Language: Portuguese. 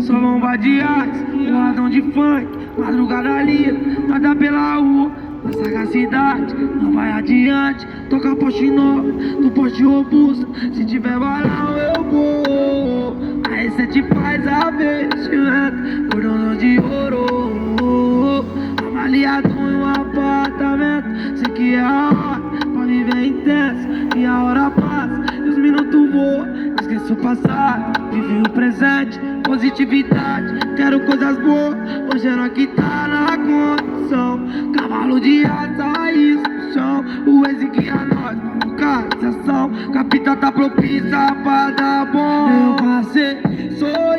Só bomba de arte, porradão de funk, madrugada ali, nada pela rua, na sagacidade, não vai adiante. Toca poste novo, do poste robusto, se tiver balão eu vou. Aí cê te faz a vestimenta, cordão de ouro, avaliado em um apartamento. Sei que é a hora pra viver intenso, e a hora passa e os minutos voam. Esqueço o passado, vive o presente, positividade, quero coisas boas. Hoje era que tá na condição, cavalo de asa e chão. O ex guia nós pra localização, capital tá propícia pra dar bom. Eu passei, sou